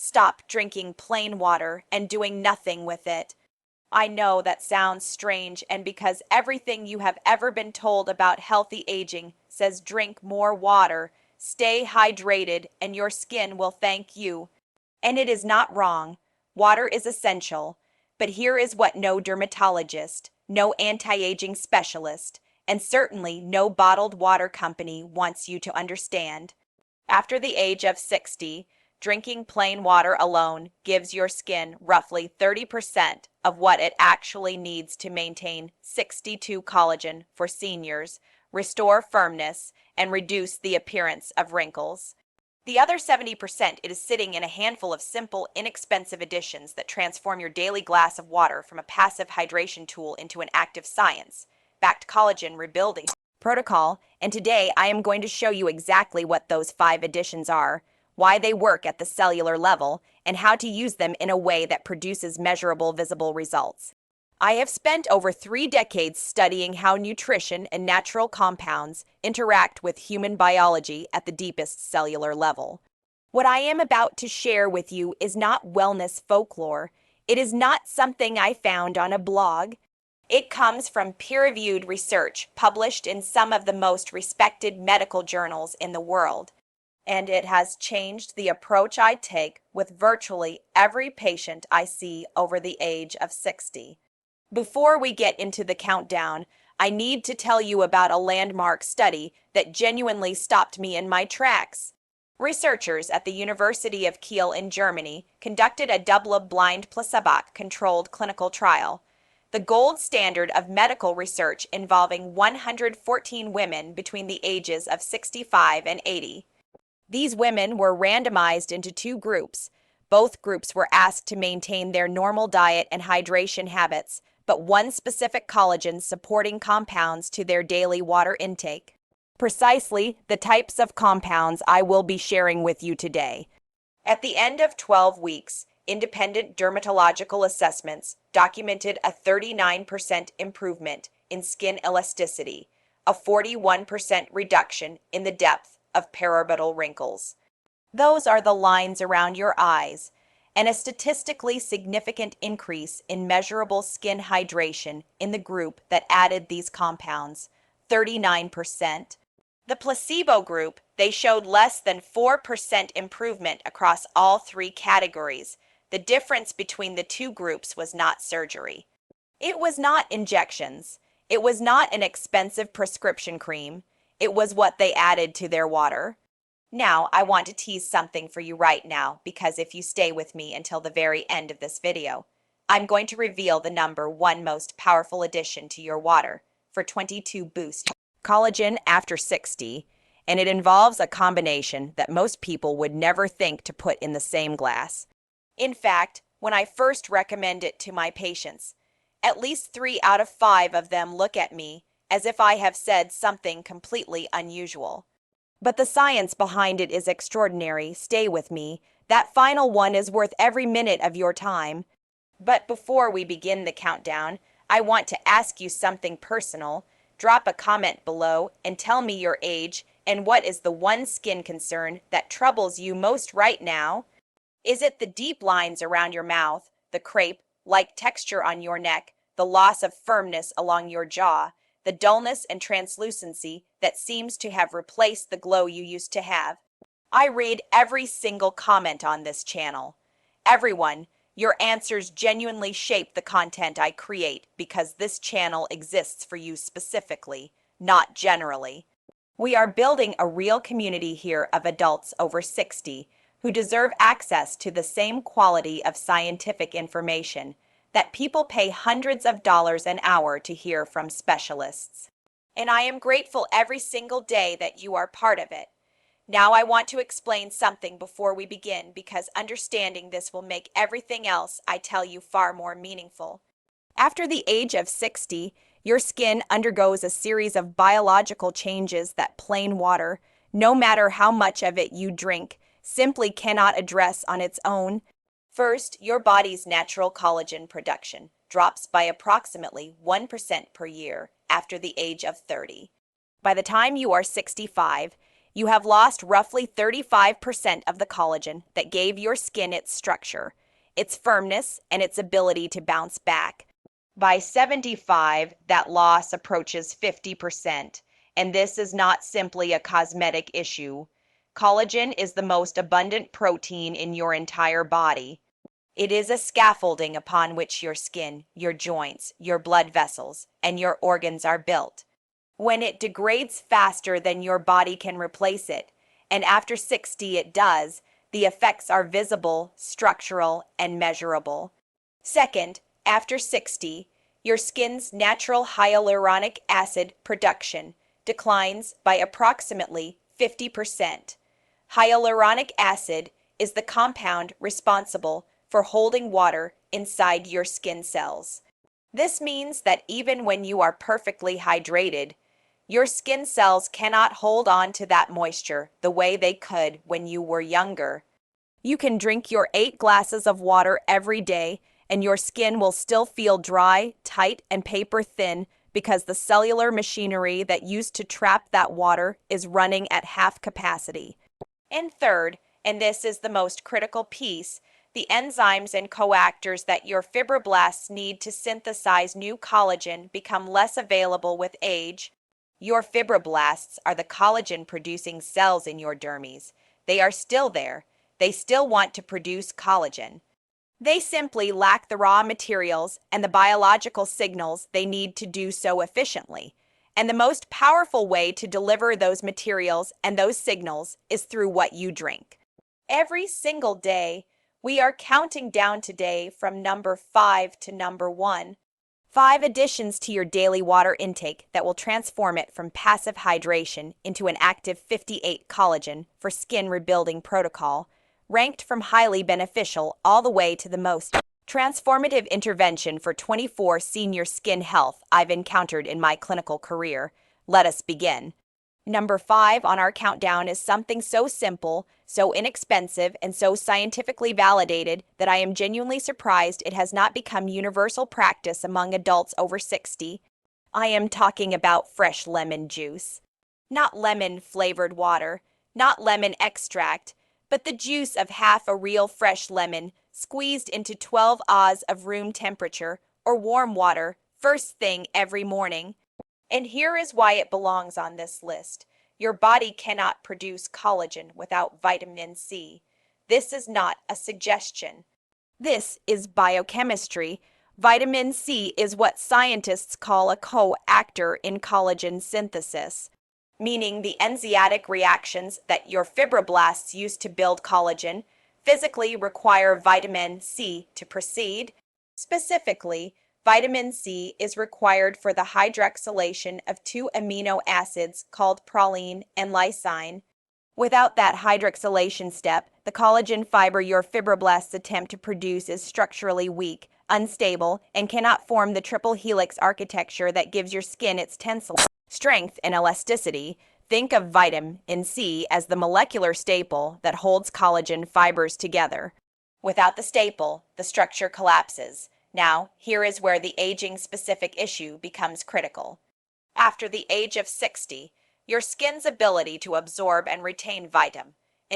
Stop drinking plain water and doing nothing with it. I know that sounds strange, and because everything you have ever been told about healthy aging says drink more water, stay hydrated, and your skin will thank you. And it is not wrong. Water is essential. But here is what no dermatologist, no anti-aging specialist, and certainly no bottled water company wants you to understand. After the age of 60, drinking plain water alone gives your skin roughly 30% of what it actually needs to maintain 62 collagen for seniors, restore firmness, and reduce the appearance of wrinkles. The other 70% is sitting in a handful of simple, inexpensive additions that transform your daily glass of water from a passive hydration tool into an active science-backed collagen rebuilding protocol, and today I am going to show you exactly what those 5 additions are, why they work at the cellular level, and how to use them in a way that produces measurable, visible results. I have spent over 3 decades studying how nutrition and natural compounds interact with human biology at the deepest cellular level. What I am about to share with you is not wellness folklore. It is not something I found on a blog. It comes from peer-reviewed research published in some of the most respected medical journals in the world, and it has changed the approach I take with virtually every patient I see over the age of 60. Before we get into the countdown, I need to tell you about a landmark study that genuinely stopped me in my tracks. Researchers at the University of Kiel in Germany conducted a double-blind placebo-controlled clinical trial, the gold standard of medical research involving 114 women between the ages of 65 and 80. These women were randomized into 2 groups. Both groups were asked to maintain their normal diet and hydration habits, but one specific collagen supporting compounds to their daily water intake. Precisely the types of compounds I will be sharing with you today. At the end of 12 weeks, independent dermatological assessments documented a 39% improvement in skin elasticity, a 41% reduction in the depth of periorbital wrinkles. Those are the lines around your eyes, and a statistically significant increase in measurable skin hydration in the group that added these compounds, 39%. The placebo group, they showed less than 4% improvement across all 3 categories. The difference between the 2 groups was not surgery. It was not injections. It was not an expensive prescription cream. It was what they added to their water. Now, I want to tease something for you right now, because if you stay with me until the very end of this video, I'm going to reveal the number 1 most powerful addition to your water for 22 Boost Collagen after 60, and it involves a combination that most people would never think to put in the same glass. In fact, when I first recommend it to my patients, at least 3 out of 5 of them look at me as if I have said something completely unusual. But the science behind it is extraordinary. Stay with me. That final one is worth every minute of your time. But before we begin the countdown, I want to ask you something personal. Drop a comment below and tell me your age and what is the one skin concern that troubles you most right now. Is it the deep lines around your mouth, the crepe-like texture on your neck, the loss of firmness along your jaw, the dullness and translucency that seems to have replaced the glow you used to have? I read every single comment on this channel. Everyone, your answers genuinely shape the content I create because this channel exists for you specifically, not generally. We are building a real community here of adults over 60 who deserve access to the same quality of scientific information that people pay hundreds of dollars an hour to hear from specialists. And I am grateful every single day that you are part of it. Now I want to explain something before we begin, because understanding this will make everything else I tell you far more meaningful. After the age of 60, your skin undergoes a series of biological changes that plain water, no matter how much of it you drink, simply cannot address on its own. First, your body's natural collagen production drops by approximately 1% per year after the age of 30. By the time you are 65, You have lost roughly 35% of the collagen that gave your skin its structure, its firmness, and its ability to bounce back. By 75, that loss approaches 50%, and this is not simply a cosmetic issue. Collagen is the most abundant protein in your entire body. It is a scaffolding upon which your skin, your joints, your blood vessels, and your organs are built. When it degrades faster than your body can replace it, and after 60 it does, the effects are visible, structural, and measurable. Second, after 60, your skin's natural hyaluronic acid production declines by approximately 50%. Hyaluronic acid is the compound responsible for holding water inside your skin cells. This means that even when you are perfectly hydrated, your skin cells cannot hold on to that moisture the way they could when you were younger. You can drink your 8 glasses of water every day, and your skin will still feel dry, tight, and paper thin because the cellular machinery that used to trap that water is running at half capacity. And third, and this is the most critical piece, the enzymes and coactors that your fibroblasts need to synthesize new collagen become less available with age. Your fibroblasts are the collagen-producing cells in your dermis. They are still there. They still want to produce collagen. They simply lack the raw materials and the biological signals they need to do so efficiently. And the most powerful way to deliver those materials and those signals is through what you drink. Every single day, we are counting down today from number 5 to number 1. 5 additions to your daily water intake that will transform it from passive hydration into an active 58 collagen for skin rebuilding protocol, ranked from highly beneficial all the way to the most transformative intervention for 24 senior skin health I've encountered in my clinical career. Let us begin. Number 5 on our countdown is something so simple, so inexpensive, and so scientifically validated that I am genuinely surprised it has not become universal practice among adults over 60. I am talking about fresh lemon juice. Not lemon-flavored water, not lemon extract, but the juice of half a real fresh lemon squeezed into 12 Oz of room temperature or warm water first thing every morning. And here is why it belongs on this list. Your body cannot produce collagen without vitamin C. This is not a suggestion. This is biochemistry. Vitamin C is what scientists call a coactor in collagen synthesis, meaning the enzymatic reactions that your fibroblasts use to build collagen physically require vitamin C to proceed. Specifically, vitamin C is required for the hydroxylation of 2 amino acids called proline and lysine. Without that hydroxylation step, the collagen fiber your fibroblasts attempt to produce is structurally weak, unstable, and cannot form the triple helix architecture that gives your skin its tensile strength and elasticity. Think of vitamin C as the molecular staple that holds collagen fibers together. Without the staple, the structure collapses. Now, here is where the aging-specific issue becomes critical. After the age of 60, your skin's ability to absorb and retain vitamin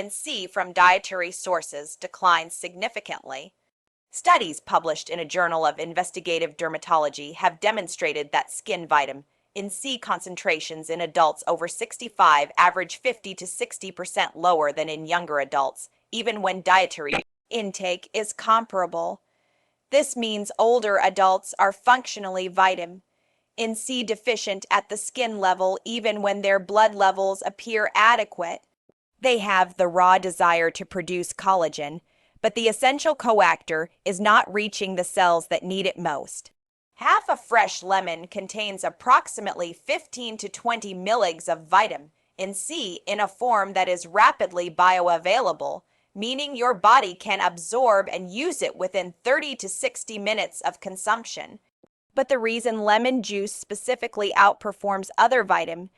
C from dietary sources declines significantly. Studies published in a journal of investigative dermatology have demonstrated that skin vitamin C concentrations in adults over 65 average 50 to 60% lower than in younger adults, even when dietary intake is comparable. This means older adults are functionally vitamin C deficient at the skin level even when their blood levels appear adequate. They have the raw desire to produce collagen, but the essential coactor is not reaching the cells that need it most. Half a fresh lemon contains approximately 15 to 20 milligrams of vitamin C in a form that is rapidly bioavailable, meaning your body can absorb and use it within 30 to 60 minutes of consumption. But the reason lemon juice specifically outperforms other vitamin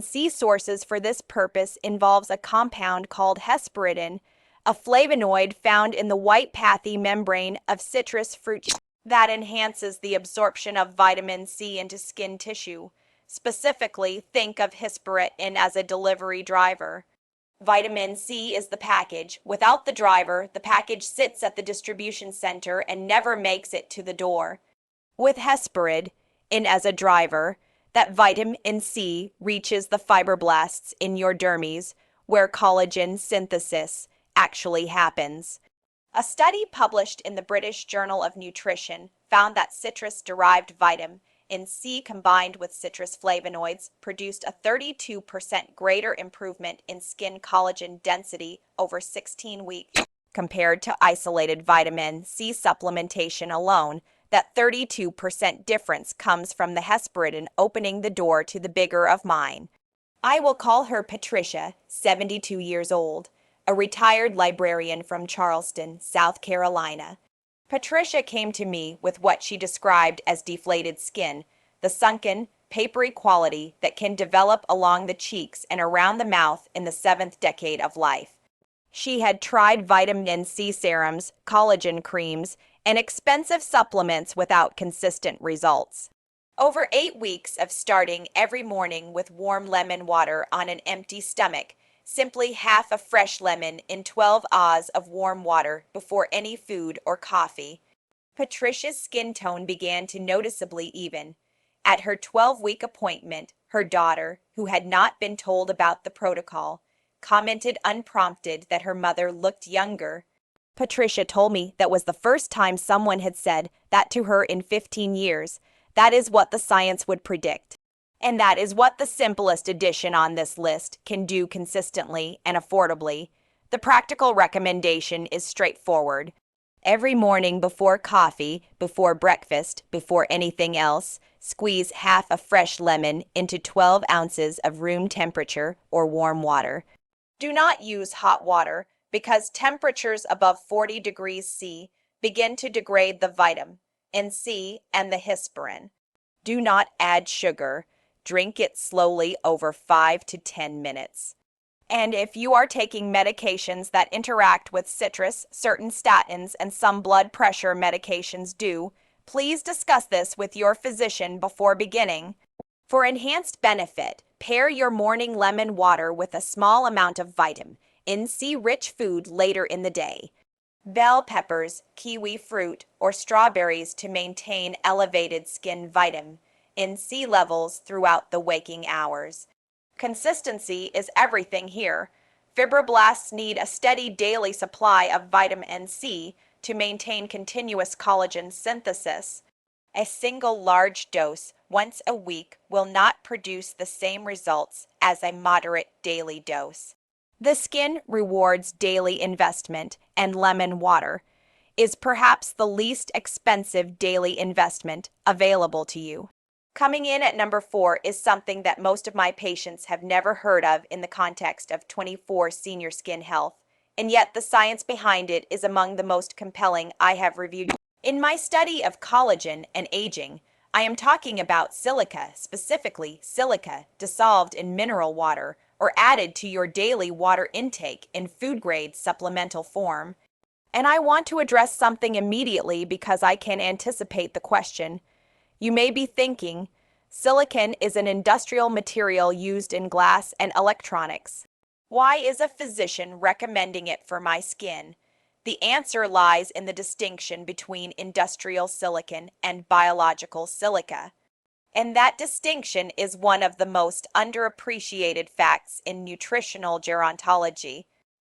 C sources for this purpose involves a compound called hesperidin, a flavonoid found in the white pathy membrane of citrus fruit that enhances the absorption of vitamin C into skin tissue. Specifically, think of Hesperin as a delivery driver. Vitamin C is the package. Without the driver, the package sits at the distribution center and never makes it to the door. With Hesperin as a driver, that vitamin C reaches the fibroblasts in your dermis, where collagen synthesis actually happens. A study published in the British Journal of Nutrition found that citrus-derived vitamin C combined with citrus flavonoids produced a 32% greater improvement in skin collagen density over 16 weeks compared to isolated vitamin C supplementation alone. That 32% difference comes from the Hesperin opening the door to the bigger of mine. I will call her Patricia, 72 years old, a retired librarian from Charleston, South Carolina. Patricia came to me with what she described as deflated skin, the sunken, papery quality that can develop along the cheeks and around the mouth in the 7th decade of life. She had tried vitamin C serums, collagen creams, and expensive supplements without consistent results. Over 8 weeks of starting every morning with warm lemon water on an empty stomach, simply half a fresh lemon in 12 oz of warm water before any food or coffee, Patricia's skin tone began to noticeably even. At her 12-week appointment, her daughter, who had not been told about the protocol, commented unprompted that her mother looked younger. Patricia told me that was the first time someone had said that to her in 15 years. That is what the science would predict. And that is what the simplest addition on this list can do consistently and affordably. The practical recommendation is straightforward. Every morning before coffee, before breakfast, before anything else, squeeze half a fresh lemon into 12 ounces of room temperature or warm water. Do not use hot water because temperatures above 40 degrees C begin to degrade the vitamin C and the Hesperin. Do not add sugar. Drink it slowly over 5 to 10 minutes. And if you are taking medications that interact with citrus, certain statins, and some blood pressure medications do, please discuss this with your physician before beginning. For enhanced benefit, pair your morning lemon water with a small amount of vitamin C-rich food later in the day. Bell peppers, kiwi fruit, or strawberries to maintain elevated skin vitamin C levels throughout the waking hours. Consistency is everything here. Fibroblasts need a steady daily supply of vitamin C to maintain continuous collagen synthesis. A single large dose once a week will not produce the same results as a moderate daily dose. The skin rewards daily investment, and lemon water is perhaps the least expensive daily investment available to you. Coming in at number 4 is something that most of my patients have never heard of in the context of 24 senior skin health, and yet the science behind it is among the most compelling I have reviewed. In my study of collagen and aging, I am talking about silica, specifically silica dissolved in mineral water or added to your daily water intake in food-grade supplemental form. And I want to address something immediately because I can anticipate the question. You may be thinking, silicon is an industrial material used in glass and electronics. Why is a physician recommending it for my skin? The answer lies in the distinction between industrial silicon and biological silica. And that distinction is one of the most underappreciated facts in nutritional gerontology.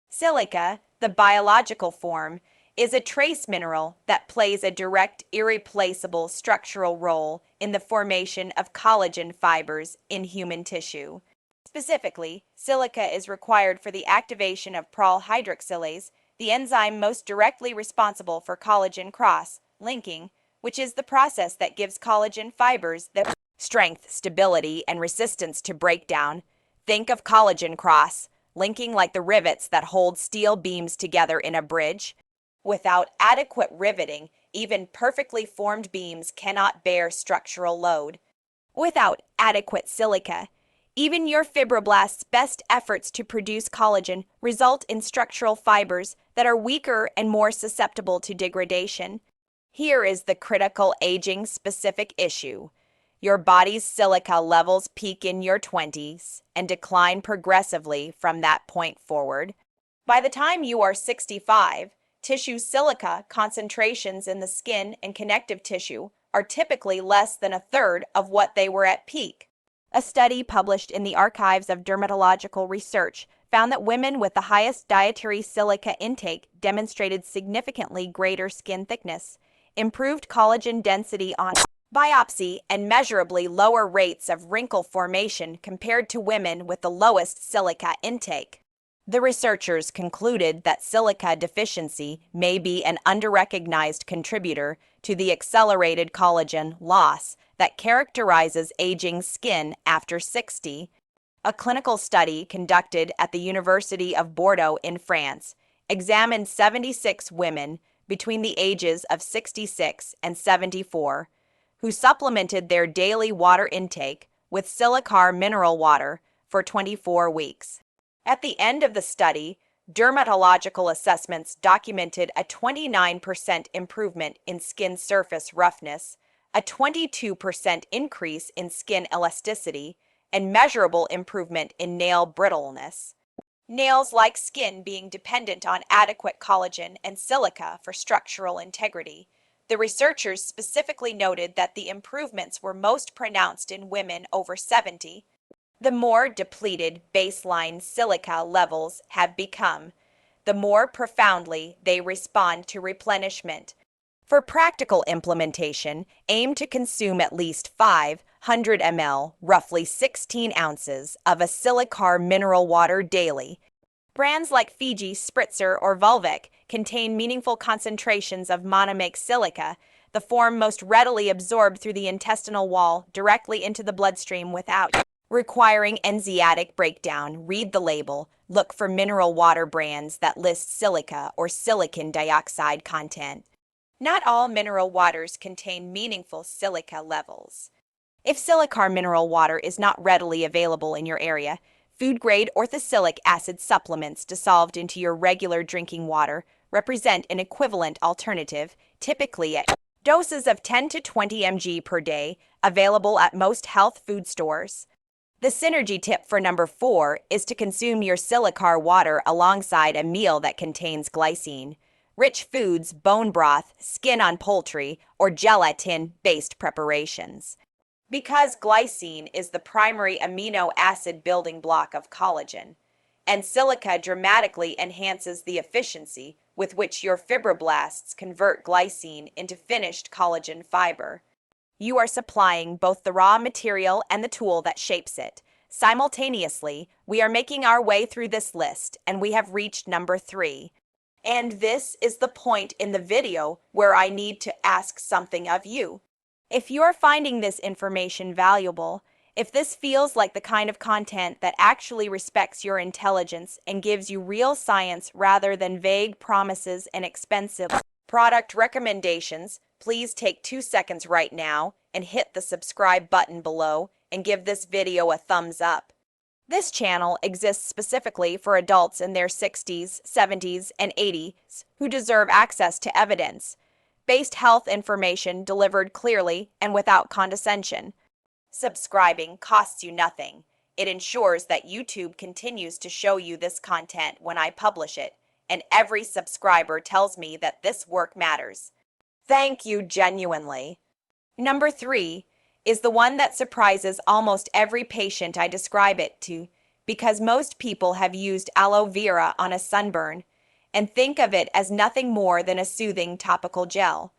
Silica, the biological form, is a trace mineral that plays a direct, irreplaceable structural role in the formation of collagen fibers in human tissue. Specifically, silica is required for the activation of prolyl hydroxylase, the enzyme most directly responsible for collagen cross-linking, which is the process that gives collagen fibers the strength, stability, and resistance to breakdown. Think of collagen cross-linking like the rivets that hold steel beams together in a bridge. Without adequate riveting, even perfectly formed beams cannot bear structural load. Without adequate silica, even your fibroblasts' best efforts to produce collagen result in structural fibers that are weaker and more susceptible to degradation. Here is the critical aging-specific issue. Your body's silica levels peak in your 20s and decline progressively from that point forward. By the time you are 65, tissue silica concentrations in the skin and connective tissue are typically less than a third of what they were at peak. A study published in the Archives of Dermatological Research found that women with the highest dietary silica intake demonstrated significantly greater skin thickness, improved collagen density on biopsy, and measurably lower rates of wrinkle formation compared to women with the lowest silica intake. The researchers concluded that silica deficiency may be an underrecognized contributor to the accelerated collagen loss that characterizes aging skin after 60. A clinical study conducted at the University of Bordeaux in France examined 76 women between the ages of 66 and 74 who supplemented their daily water intake with silicar mineral water for 24 weeks. At the end of the study, dermatological assessments documented a 29% improvement in skin surface roughness, a 22% increase in skin elasticity, and measurable improvement in nail brittleness. Nails, like skin, being dependent on adequate collagen and silica for structural integrity. The researchers specifically noted that the improvements were most pronounced in women over 70. The more depleted baseline silica levels have become, the more profoundly they respond to replenishment. For practical implementation, aim to consume at least 500 ml, roughly 16 ounces, of a silicar mineral water daily. Brands like Fiji, Spritzer, or Volvic contain meaningful concentrations of monomic silica, the form most readily absorbed through the intestinal wall directly into the bloodstream without requiring enzymatic breakdown. Read the label. Look for mineral water brands that list silica or silicon dioxide content. Not all mineral waters contain meaningful silica levels. If silicar mineral water is not readily available in your area, food-grade orthosilic acid supplements dissolved into your regular drinking water represent an equivalent alternative, typically at doses of 10 to 20 mg per day, available at most health food stores. The synergy tip for number 4 is to consume your silicar water alongside a meal that contains glycine. Rich foods, bone broth, skin on poultry, or gelatin-based preparations. Because glycine is the primary amino acid building block of collagen, and silica dramatically enhances the efficiency with which your fibroblasts convert glycine into finished collagen fiber. You are supplying both the raw material and the tool that shapes it. Simultaneously, we are making our way through this list, and we have reached number 3. And this is the point in the video where I need to ask something of you. If you're finding this information valuable, if this feels like the kind of content that actually respects your intelligence and gives you real science rather than vague promises and expensive product recommendations, please take 2 seconds right now and hit the subscribe button below and give this video a thumbs up. This channel exists specifically for adults in their 60s, 70s, and 80s who deserve access to evidence-based health information delivered clearly and without condescension. Subscribing costs you nothing. It ensures that YouTube continues to show you this content when I publish it, and every subscriber tells me that this work matters. Thank you genuinely. Number 3 is the one that surprises almost every patient I describe it to, because most people have used aloe vera on a sunburn and think of it as nothing more than a soothing topical gel.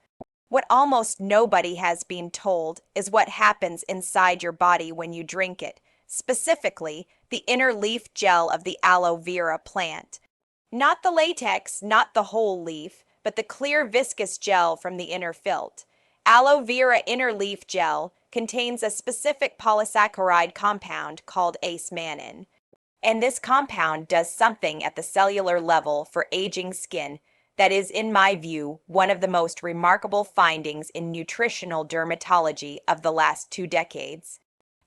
What almost nobody has been told is what happens inside your body when you drink it, specifically the inner leaf gel of the aloe vera plant. Not the latex, not the whole leaf, but the clear viscous gel from the inner filth. Aloe vera inner leaf gel contains a specific polysaccharide compound called ace-mannan. And this compound does something at the cellular level for aging skin that is, in my view, one of the most remarkable findings in nutritional dermatology of the last 2 decades.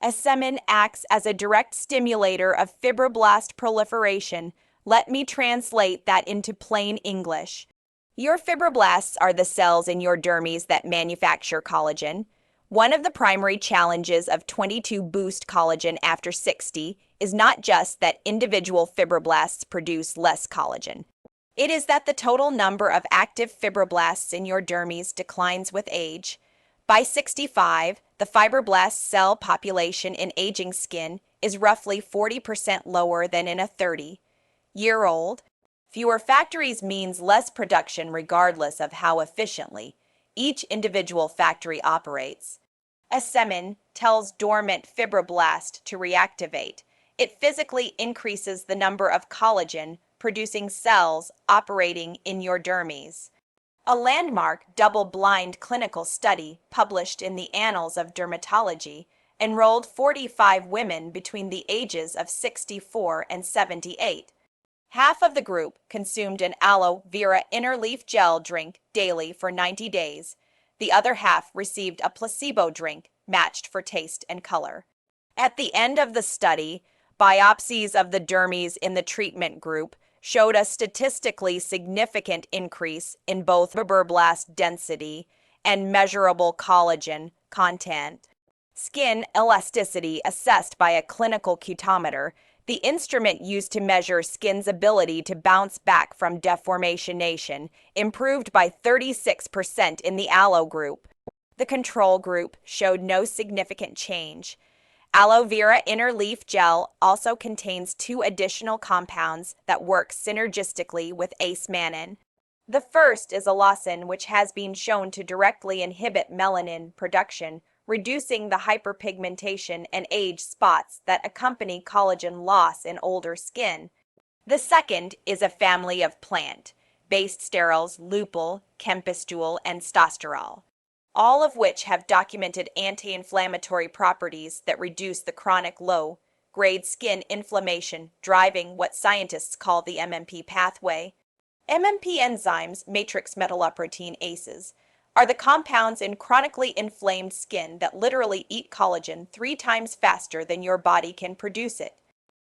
Ace-mannan acts as a direct stimulator of fibroblast proliferation. Let me translate that into plain English. Your fibroblasts are the cells in your dermis that manufacture collagen. One of the primary challenges of 22 Boost Collagen after 60 is not just that individual fibroblasts produce less collagen. It is that the total number of active fibroblasts in your dermis declines with age. By 65, the fibroblast cell population in aging skin is roughly 40% lower than in a 30-year-old. Fewer factories means less production regardless of how efficiently each individual factory operates. A semen tells dormant fibroblast to reactivate. It physically increases the number of collagen-producing cells operating in your dermis. A landmark double-blind clinical study published in the Annals of Dermatology enrolled 45 women between the ages of 64 and 78. Half of the group consumed an aloe vera inner leaf gel drink daily for 90 days. The other half received a placebo drink matched for taste and color. At the end of the study, biopsies of the dermis in the treatment group showed a statistically significant increase in both fibroblast density and measurable collagen content. Skin elasticity assessed by a clinical cutometer, the instrument used to measure skin's ability to bounce back from deformation, improved by 36% in the aloe group. The control group showed no significant change. Aloe vera inner leaf gel also contains 2 additional compounds that work synergistically with ace-mannan. The first is allicin, which has been shown to directly inhibit melanin production, reducing the hyperpigmentation and age spots that accompany collagen loss in older skin. The second is a family of plant-based sterols, lupul, kempistule, and stosterol, all of which have documented anti-inflammatory properties that reduce the chronic low-grade skin inflammation driving what scientists call the MMP pathway. MMP enzymes, matrix metalloprotein ACEs, are the compounds in chronically inflamed skin that literally eat collagen 3 times faster than your body can produce it.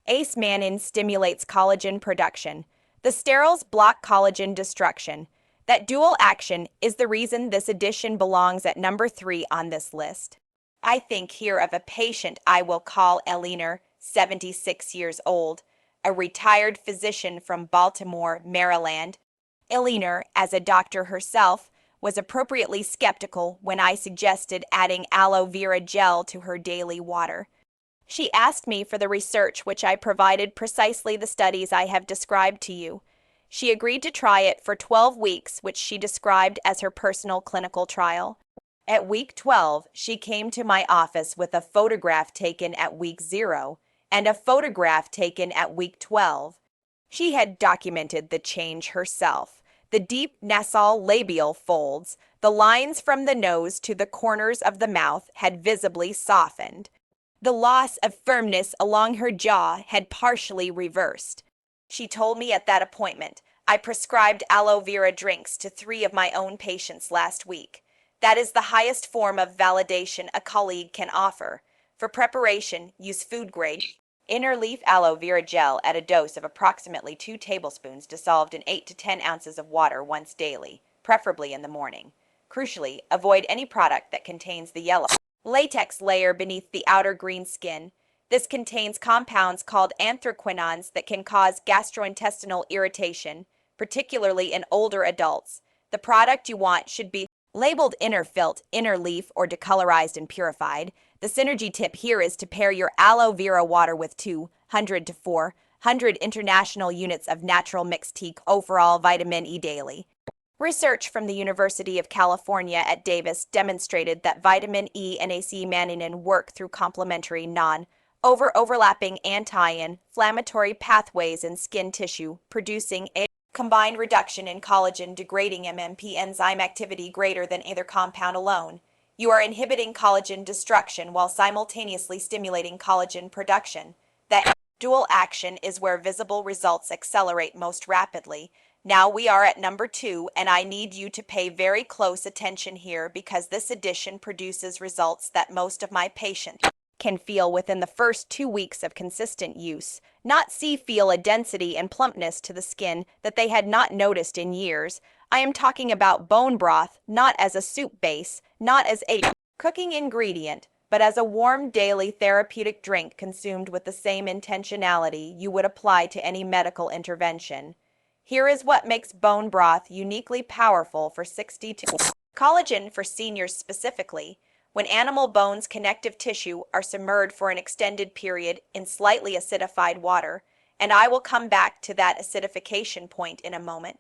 Ace-mannan stimulates collagen production. The sterols block collagen destruction. That dual action is the reason this addition belongs at number 3 on this list. I think here of a patient I will call Eleanor, 76 years old, a retired physician from Baltimore, Maryland. Eleanor, as a doctor herself, was appropriately skeptical when I suggested adding aloe vera gel to her daily water. She asked me for the research, which I provided precisely the studies I have described to you. She agreed to try it for 12 weeks, which she described as her personal clinical trial. At week 12, she came to my office with a photograph taken at week 0 and a photograph taken at week 12. She had documented the change herself. The deep nasal labial folds, the lines from the nose to the corners of the mouth had visibly softened. The loss of firmness along her jaw had partially reversed. She told me at that appointment, I prescribed aloe vera drinks to 3 of my own patients last week. That is the highest form of validation a colleague can offer. For preparation, use food-grade inner leaf aloe vera gel at a dose of approximately 2 tablespoons dissolved in 8 to 10 ounces of water once daily, preferably in the morning. Crucially, avoid any product that contains the yellow latex layer beneath the outer green skin. This contains compounds called anthraquinones that can cause gastrointestinal irritation, particularly in older adults. The product you want should be labeled inner filt, inner leaf, or decolorized and purified. The synergy tip here is to pair your aloe vera water with 200 to 400 international units of natural mixed tea overall vitamin E daily. Research from the University of California at Davis demonstrated that vitamin E and ace-mannan work through complementary non-overlapping anti-inflammatory pathways in skin tissue, producing a combined reduction in collagen-degrading MMP enzyme activity greater than either compound alone. You are inhibiting collagen destruction while simultaneously stimulating collagen production. That dual action is where visible results accelerate most rapidly. Now we are at number 2, and I need you to pay very close attention here because this addition produces results that most of my patients can feel within the first 2 weeks of consistent use. Not feel a density and plumpness to the skin that they had not noticed in years. I am talking about bone broth, not as a soup base, not as a cooking ingredient, but as a warm daily therapeutic drink consumed with the same intentionality you would apply to any medical intervention. Here is what makes bone broth uniquely powerful for 62 collagen for seniors specifically. When animal bones connective tissue are submerged for an extended period in slightly acidified water, and I will come back to that acidification point in a moment.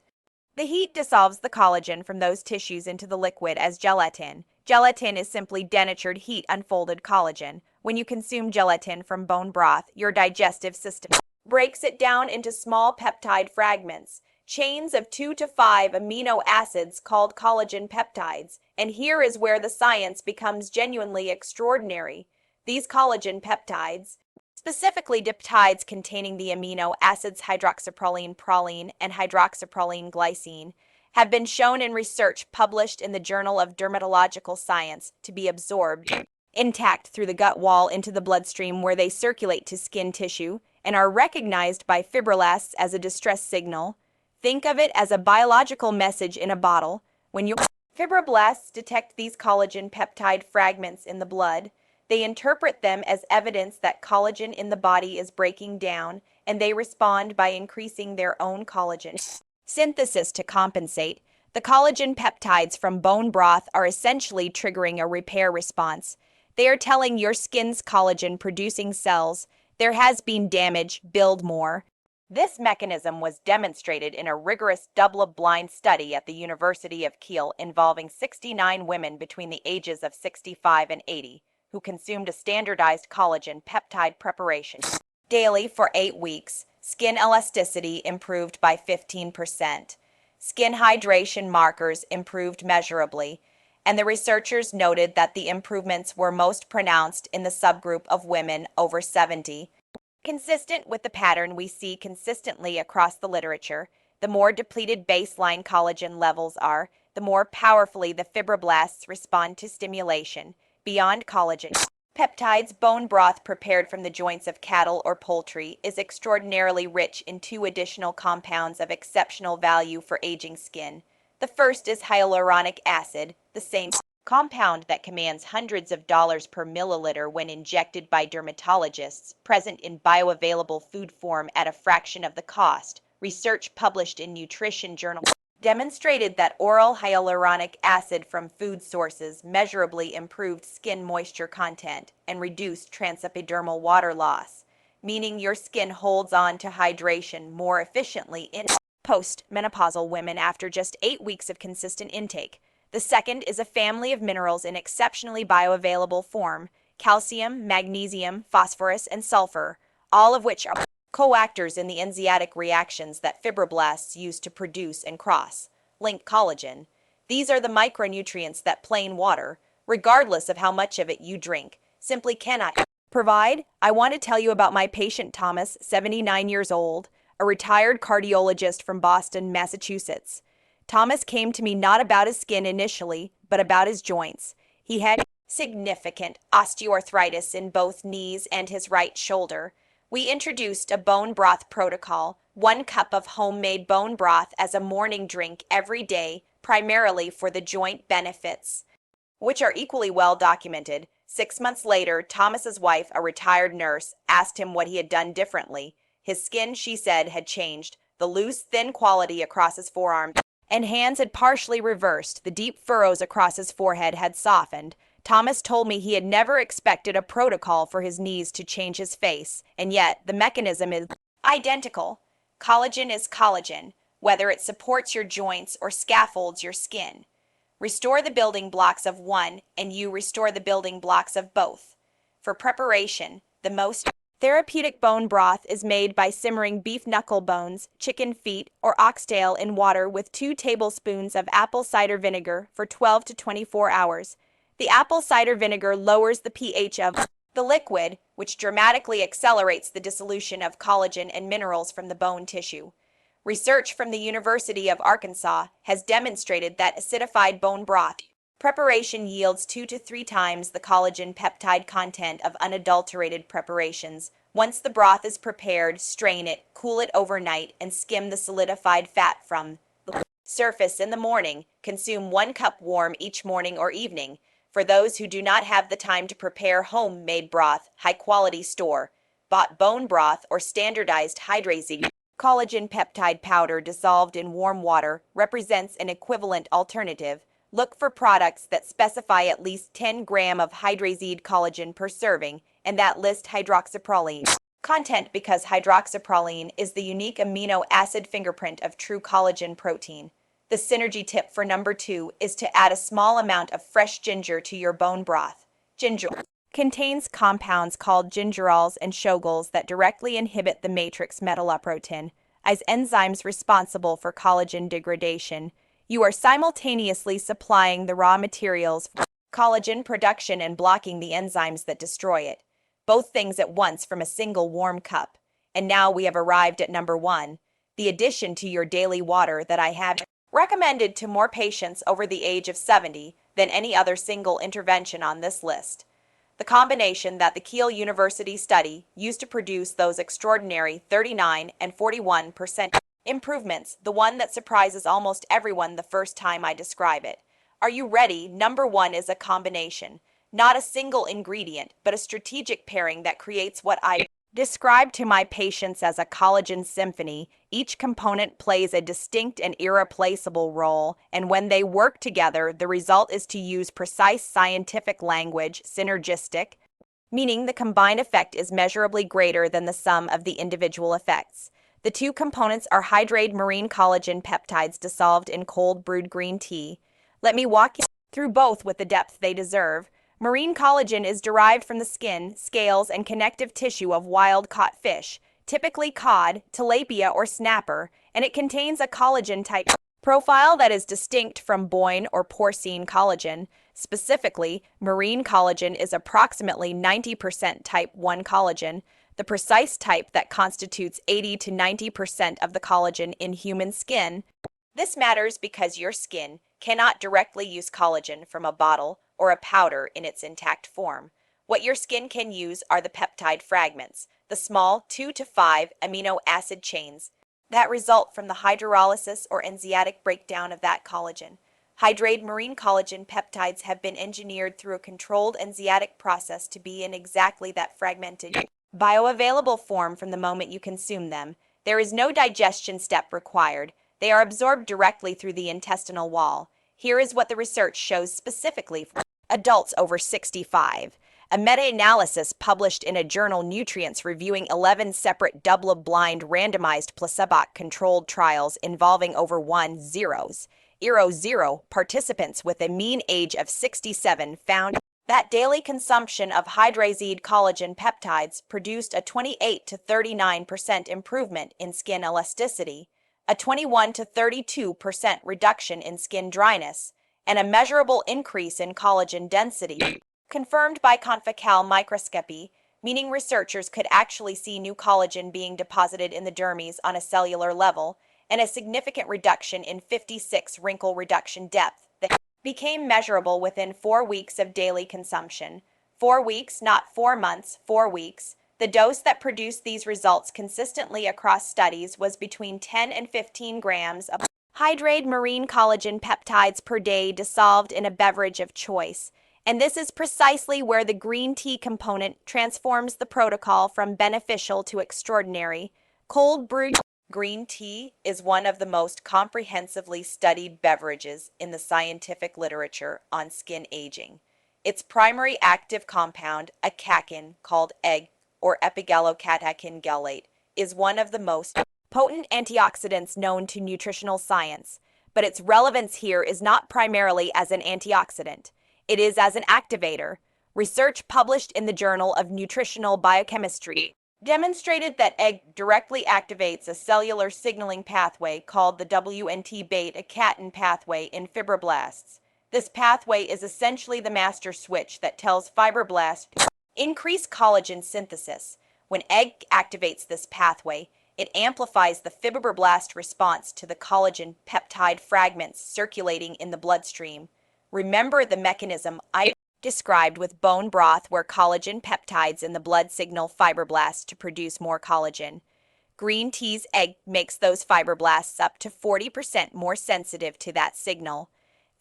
The heat dissolves the collagen from those tissues into the liquid as gelatin. Gelatin is simply denatured heat unfolded collagen. When you consume gelatin from bone broth, your digestive system breaks it down into small peptide fragments, chains of 2 to 5 amino acids called collagen peptides, and here is where the science becomes genuinely extraordinary. These collagen peptides, specifically peptides containing the amino acids hydroxyproline proline and hydroxyproline glycine, have been shown in research published in the Journal of Dermatological Science to be absorbed intact through the gut wall into the bloodstream where they circulate to skin tissue and are recognized by fibroblasts as a distress signal. Think of it as a biological message in a bottle. When your fibroblasts detect these collagen peptide fragments in the blood, they interpret them as evidence that collagen in the body is breaking down, and they respond by increasing their own collagen synthesis to compensate. The collagen peptides from bone broth are essentially triggering a repair response. They are telling your skin's collagen-producing cells, there has been damage, build more. This mechanism was demonstrated in a rigorous double-blind study at the University of Kiel involving 69 women between the ages of 65 and 80 who consumed a standardized collagen peptide preparation daily for 8 weeks. Skin elasticity improved by 15%. Skin hydration markers improved measurably, and the researchers noted that the improvements were most pronounced in the subgroup of women over 70. Consistent with the pattern we see consistently across the literature, the more depleted baseline collagen levels are, the more powerfully the fibroblasts respond to stimulation. Beyond collagen peptides, bone broth prepared from the joints of cattle or poultry is extraordinarily rich in 2 additional compounds of exceptional value for aging skin. The first is hyaluronic acid, the same compound that commands hundreds of dollars per milliliter when injected by dermatologists, present in bioavailable food form at a fraction of the cost. Research published in Nutrition Journal demonstrated that oral hyaluronic acid from food sources measurably improved skin moisture content and reduced transepidermal water loss, meaning your skin holds on to hydration more efficiently in post-menopausal women after just 8 weeks of consistent intake. The second is a family of minerals in exceptionally bioavailable form: calcium, magnesium, phosphorus, and sulfur, all of which are coactors in the enzymatic reactions that fibroblasts use to produce and cross-link collagen. These are the micronutrients that plain water, regardless of how much of it you drink, simply cannot provide. I want to tell you about my patient Thomas, 79 years old, a retired cardiologist from Boston, Massachusetts. Thomas came to me not about his skin initially, but about his joints. He had significant osteoarthritis in both knees and his right shoulder. We introduced a bone broth protocol, 1 cup of homemade bone broth as a morning drink every day, primarily for the joint benefits, which are equally well documented. 6 months later, Thomas's wife, a retired nurse, asked him what he had done differently. His skin, she said, had changed. The loose, thin quality across his forearms and hands had partially reversed. The deep furrows across his forehead had softened. Thomas told me he had never expected a protocol for his knees to change his face, and yet the mechanism is identical. Collagen is collagen, whether it supports your joints or scaffolds your skin. Restore the building blocks of one, and you restore the building blocks of both. For preparation, the most therapeutic bone broth is made by simmering beef knuckle bones, chicken feet, or oxtail in water with 2 tablespoons of apple cider vinegar for 12 to 24 hours. The apple cider vinegar lowers the pH of the liquid, which dramatically accelerates the dissolution of collagen and minerals from the bone tissue. Research from the University of Arkansas has demonstrated that acidified bone broth preparation yields 2 to 3 times the collagen peptide content of unadulterated preparations. Once the broth is prepared, strain it, cool it overnight, and skim the solidified fat from the surface in the morning. Consume 1 cup warm each morning or evening. For those who do not have the time to prepare homemade broth, high-quality store-bought bone broth, or standardized Hydrazine, collagen peptide powder dissolved in warm water represents an equivalent alternative. Look for products that specify at least 10 grams of hydrazine collagen per serving and that list hydroxyproline content because hydroxyproline is the unique amino acid fingerprint of true collagen protein. The synergy tip for number 2 is to add a small amount of fresh ginger to your bone broth. Ginger contains compounds called gingerols and shogals that directly inhibit the matrix metalloprotein as enzymes responsible for collagen degradation. You are simultaneously supplying the raw materials for collagen production and blocking the enzymes that destroy it. Both things at once from a single warm cup. And now we have arrived at number 1, the addition to your daily water that I have recommended to more patients over the age of 70 than any other single intervention on this list. The combination that the Kiel University study used to produce those extraordinary 39 and 41% improvements, the one that surprises almost everyone the first time I describe it. Are you ready? Number 1 is a combination, not a single ingredient, but a strategic pairing that creates what I describe to my patients as a collagen symphony. Each component plays a distinct and irreplaceable role, and when they work together, the result is to use precise scientific language, synergistic, meaning the combined effect is measurably greater than the sum of the individual effects. The two components are hydrated marine collagen peptides dissolved in cold brewed green tea. Let me walk you through both with the depth they deserve. Marine collagen is derived from the skin, scales, and connective tissue of wild-caught fish, typically cod, tilapia, or snapper, and it contains a collagen-type profile that is distinct from bovine or porcine collagen. Specifically, marine collagen is approximately 90% type 1 collagen, the precise type that constitutes 80 to 90% of the collagen in human skin. This matters because your skin cannot directly use collagen from a bottle or a powder in its intact form. What your skin can use are the peptide fragments, the small 2 to 5 amino acid chains that result from the hydrolysis or enzymatic breakdown of that collagen. Hydrated marine collagen peptides have been engineered through a controlled enzymatic process to be in exactly that fragmented, bioavailable form from the moment you consume them. There is no digestion step required. They are absorbed directly through the intestinal wall. Here is what the research shows specifically for adults over 65. A meta-analysis published in a journal Nutrients reviewing 11 separate double-blind randomized placebo-controlled trials involving over 0 participants with a mean age of 67 found that daily consumption of hydrazine collagen peptides produced a 28 to 39% improvement in skin elasticity, a 21 to 32% reduction in skin dryness, and a measurable increase in collagen density, confirmed by confocal microscopy, meaning researchers could actually see new collagen being deposited in the dermis on a cellular level, and a significant reduction in 56 wrinkle reduction depth that became measurable within 4 weeks of daily consumption. 4 weeks, not 4 months, 4 weeks. The dose that produced these results consistently across studies was between 10 and 15 grams of hydrated marine collagen peptides per day dissolved in a beverage of choice. And this is precisely where the green tea component transforms the protocol from beneficial to extraordinary. Cold brewed green tea is one of the most comprehensively studied beverages in the scientific literature on skin aging. Its primary active compound, a catechin called egg or epigallocatechin gallate, is one of the most potent antioxidants known to nutritional science, but its relevance here is not primarily as an antioxidant. It is as an activator. Research published in the Journal of Nutritional Biochemistry demonstrated that egg directly activates a cellular signaling pathway called the WNT beta-catenin pathway in fibroblasts. This pathway is essentially the master switch that tells fibroblasts to increase collagen synthesis. When egg activates this pathway, it amplifies the fibroblast response to the collagen peptide fragments circulating in the bloodstream. Remember the mechanism I described with bone broth where collagen peptides in the blood signal fibroblasts to produce more collagen. Green tea's egg makes those fibroblasts up to 40% more sensitive to that signal.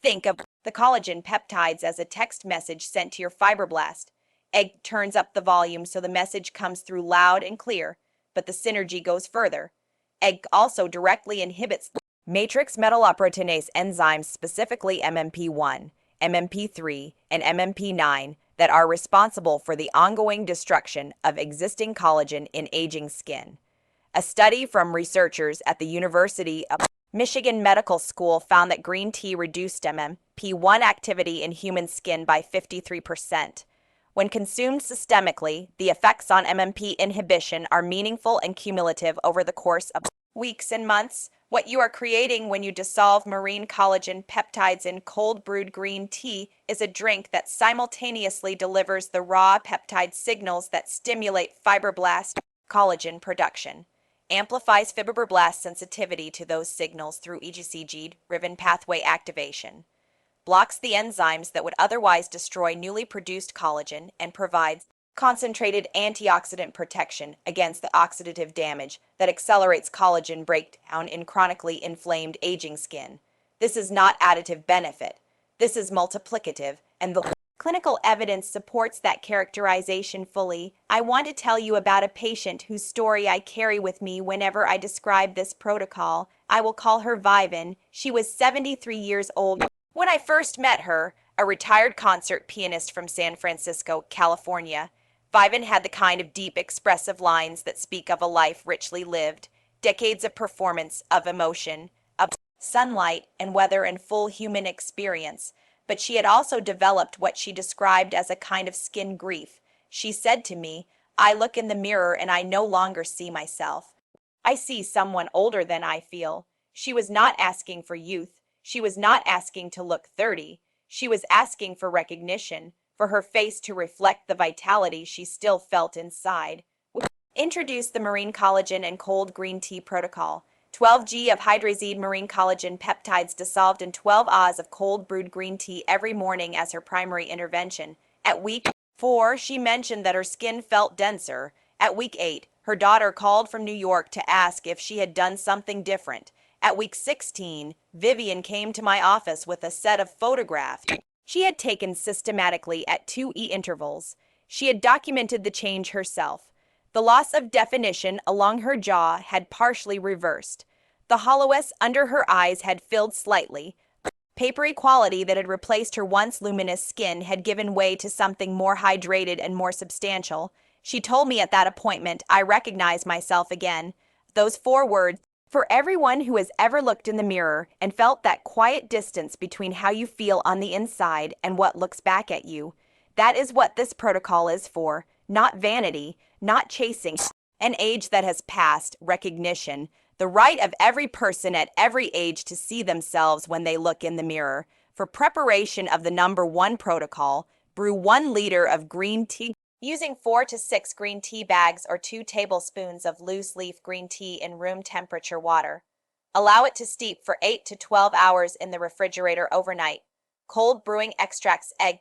Think of the collagen peptides as a text message sent to your fibroblast. Egg turns up the volume so the message comes through loud and clear, but the synergy goes further. Egg also directly inhibits matrix metalloproteinase enzymes, specifically MMP1, MMP3, and MMP9, that are responsible for the ongoing destruction of existing collagen in aging skin. A study from researchers at the University of Michigan Medical School found that green tea reduced MMP1 activity in human skin by 53%. When consumed systemically, the effects on MMP inhibition are meaningful and cumulative over the course of weeks and months. What you are creating when you dissolve marine collagen peptides in cold brewed green tea is a drink that simultaneously delivers the raw peptide signals that stimulate fibroblast collagen production, amplifies fibroblast sensitivity to those signals through EGCG-driven pathway activation, blocks the enzymes that would otherwise destroy newly produced collagen, and provides concentrated antioxidant protection against the oxidative damage that accelerates collagen breakdown in chronically inflamed aging skin. This is not additive benefit. This is multiplicative, and the clinical evidence supports that characterization fully. I want to tell you about a patient whose story I carry with me whenever I describe this protocol. I will call her Vivian. She was 73 years old when I first met her, a retired concert pianist from San Francisco, California. Vivian had the kind of deep, expressive lines that speak of a life richly lived, decades of performance, of emotion, of sunlight and weather and full human experience. But she had also developed what she described as a kind of skin grief. She said to me, "I look in the mirror and I no longer see myself. I see someone older than I feel." She was not asking for youth. She was not asking to look 30. She was asking for recognition, for her face to reflect the vitality she still felt inside. Introduce the marine collagen and cold green tea protocol. 12 g of hydrazine marine collagen peptides dissolved in 12 Oz of cold brewed green tea every morning as her primary intervention. At week 4, she mentioned that her skin felt denser. At week 8, her daughter called from New York to ask if she had done something different. At week 16, Vivian came to my office with a set of photographs she had taken systematically at 2E intervals. She had documented the change herself. The loss of definition along her jaw had partially reversed. The hollowness under her eyes had filled slightly. Papery quality that had replaced her once luminous skin had given way to something more hydrated and more substantial. She told me at that appointment, "I recognize myself again." Those 4 words, for everyone who has ever looked in the mirror and felt that quiet distance between how you feel on the inside and what looks back at you. That is what this protocol is for. Not vanity, not chasing an age that has passed, recognition, the right of every person at every age to see themselves when they look in the mirror. For preparation of the number 1 protocol, brew 1 liter of green tea using 4 to 6 green tea bags or 2 tablespoons of loose leaf green tea in room temperature water. Allow it to steep for 8 to 12 hours in the refrigerator overnight. Cold brewing extracts egg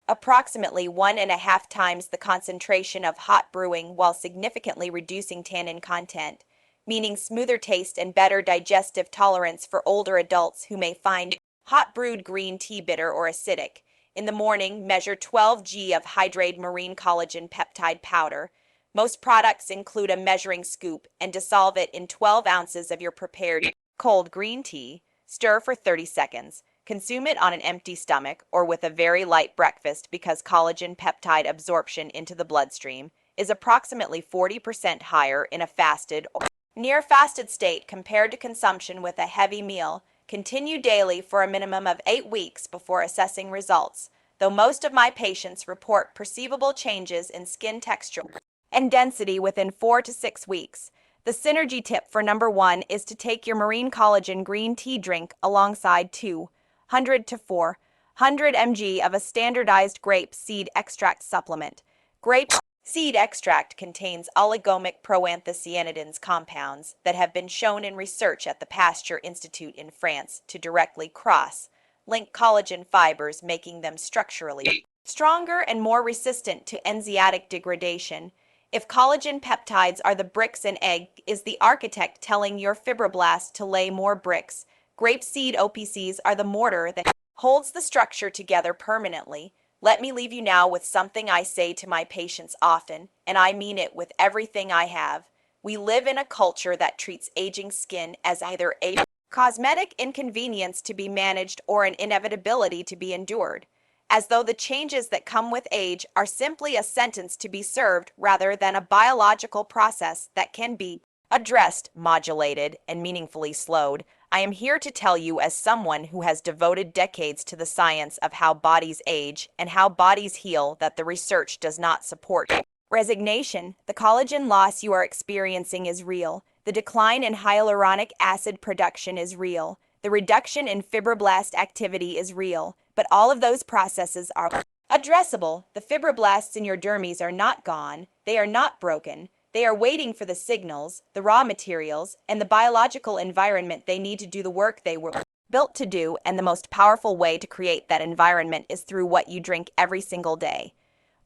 approximately 1.5 times the concentration of hot brewing while significantly reducing tannin content, meaning smoother taste and better digestive tolerance for older adults who may find hot brewed green tea bitter or acidic. In the morning, measure 12 g of hydrated marine collagen peptide powder. Most products include a measuring scoop and dissolve it in 12 ounces of your prepared cold green tea. Stir for 30 seconds. Consume it on an empty stomach or with a very light breakfast because collagen peptide absorption into the bloodstream is approximately 40% higher in a fasted or near fasted state compared to consumption with a heavy meal. Continue daily for a minimum of 8 weeks before assessing results, though most of my patients report perceivable changes in skin texture and density within 4 to 6 weeks. The synergy tip for number 1 is to take your marine collagen green tea drink alongside 200 to 400 mg of a standardized grape seed extract supplement. Grape seed extract contains oligomeric proanthocyanidins compounds that have been shown in research at the Pasteur Institute in France to directly cross-link collagen fibers, making them structurally stronger and more resistant to enzymatic degradation. If collagen peptides are the bricks and egg is the architect telling your fibroblast to lay more bricks, grapeseed OPCs are the mortar that holds the structure together permanently. Let me leave you now with something I say to my patients often, and I mean it with everything I have. We live in a culture that treats aging skin as either a cosmetic inconvenience to be managed or an inevitability to be endured, as though the changes that come with age are simply a sentence to be served rather than a biological process that can be addressed, modulated, and meaningfully slowed. I am here to tell you, as someone who has devoted decades to the science of how bodies age and how bodies heal, that the research does not support resignation. The collagen loss you are experiencing is real. The decline in hyaluronic acid production is real. The reduction in fibroblast activity is real. But all of those processes are addressable. The fibroblasts in your dermis are not gone. They are not broken. They are waiting for the signals, the raw materials, and the biological environment they need to do the work they were built to do, and the most powerful way to create that environment is through what you drink every single day.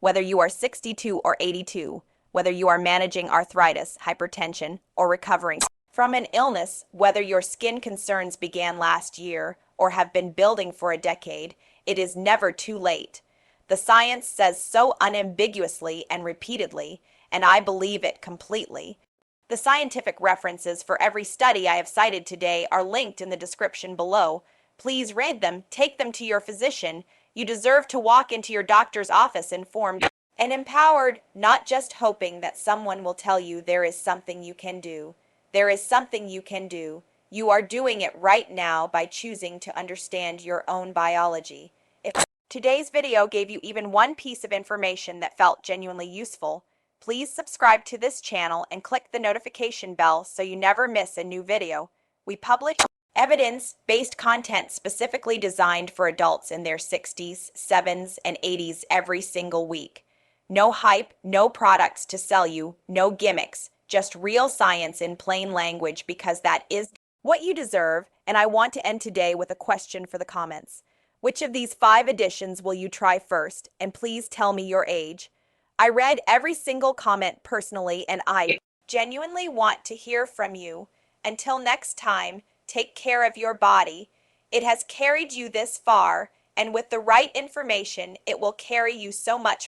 Whether you are 62 or 82, whether you are managing arthritis, hypertension, or recovering from an illness, whether your skin concerns began last year or have been building for a decade, it is never too late. The science says so unambiguously and repeatedly, and I believe it completely. The scientific references for every study I have cited today are linked in the description below. Please read them, take them to your physician. You deserve to walk into your doctor's office informed and empowered, not just hoping that someone will tell you there is something you can do. There is something you can do. You are doing it right now by choosing to understand your own biology. If today's video gave you even one piece of information that felt genuinely useful, please subscribe to this channel and click the notification bell so you never miss a new video. We publish evidence-based content specifically designed for adults in their 60s, 70s, and 80s every single week. No hype, no products to sell you, no gimmicks, just real science in plain language, because that is what you deserve. And I want to end today with a question for the comments. Which of these 5 additions will you try first? And please tell me your age. I read every single comment personally, and I genuinely want to hear from you. Until next time, take care of your body. It has carried you this far, and with the right information, it will carry you so much